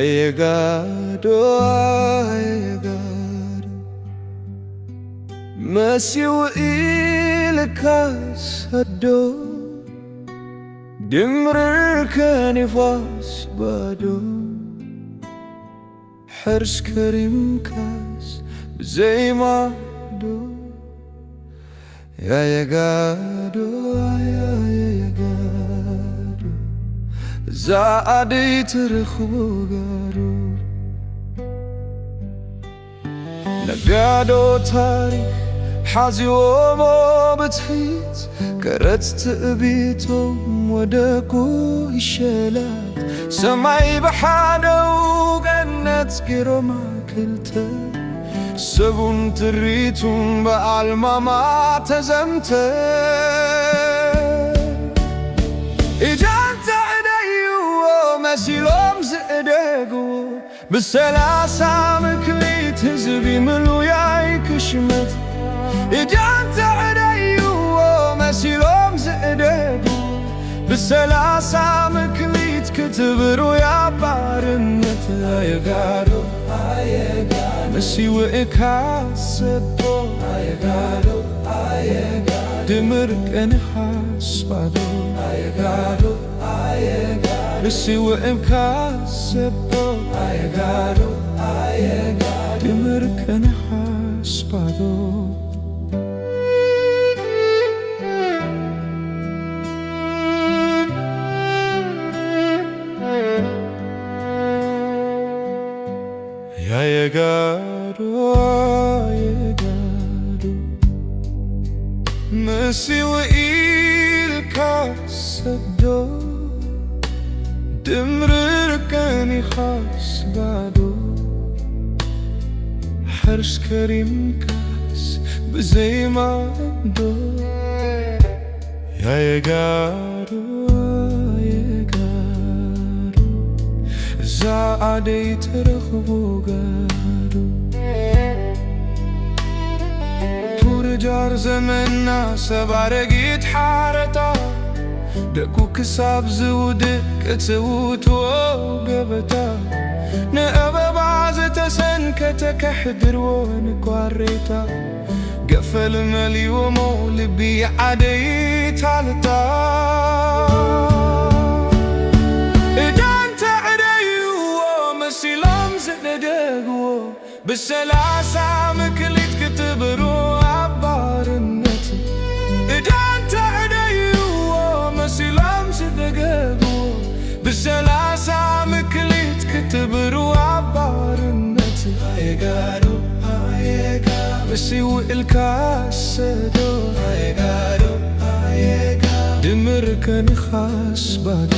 ayegado مسيو إلكاس هدو دمرر كنفاس بادو حرس كريم كاس زي ما دو يا يقادو يا يقادو زادي ترخو قادو نقادو تاريخ حازيوم وبتحيت كرت تقبيتهم ودكو الشلات سمعي بحادو قنت قرو ما كلته سبون تريتم بعلما ما تزمته إجانت عديو ومسيلوم زقدقو بالسلاسة مكليت هزبي ملو ياي كشمت إجانت عديو ومسيلوم زقدقو بالسلاسة مكليت كتبرو يا بارنت أيقادو مسي وإكاسدو أيقادو دمرك أنحاس بادو أيقادو مسي وإكاسدو أيقادو دمرك أنحاس بادو يقادو مسي وإلكاسدو دمرر كاني خاص بعدو حرس كريم كاس بزي ما عندو يا يقادو زادي ترخبو قادو تورجار زمنا سبارقيت حارتا دكو كساب زودك تسوتو قبتا نقبا بعزة سنكتك حدر ونكواريتا قفل مليومو لبي عدي تالتا بالسلاسة مكليت كتبرو عبارنت إجانت عديو ومسيلام صدقاقو بالسلاسة مكليت كتبرو عبارنت أيقادو مسي وإلكاسدو أيقادو دمرك نخاس بادو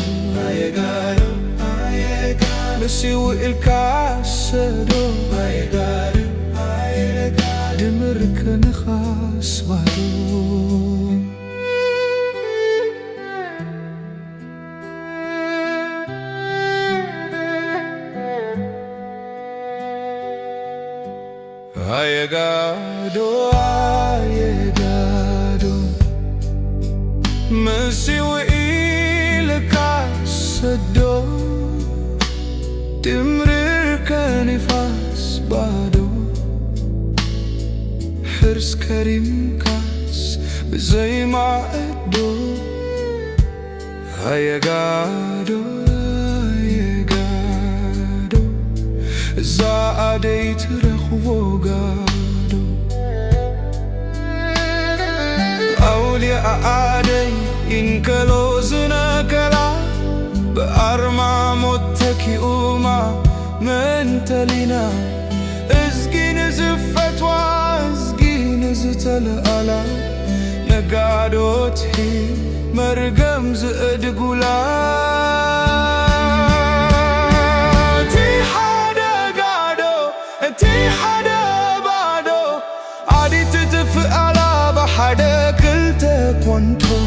أيقادو مسي وإلكاسدو أيقادو دمرك نخاس بادو أيقادو مسي وإلكاسدو دمرر كنفاس بادو حرس كريم كاس بزي ما عدو أيقادو زادي ترخو قادو أولياء عادي إنكلو زنكلا بأرمى متكئوما من تلينا ازقي نزفت وازقي نزتل ألا نقادو تحيل مرقم زقد قولا تي حدا قادو تي حدا بادو عادي تتفقلا بحدا كلتك وانتو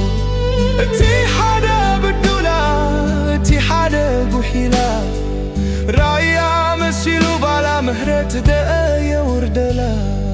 تي حدا بدولا تي حدا قحيلا رايا مسيلو بالا مهرت دقايا وردلا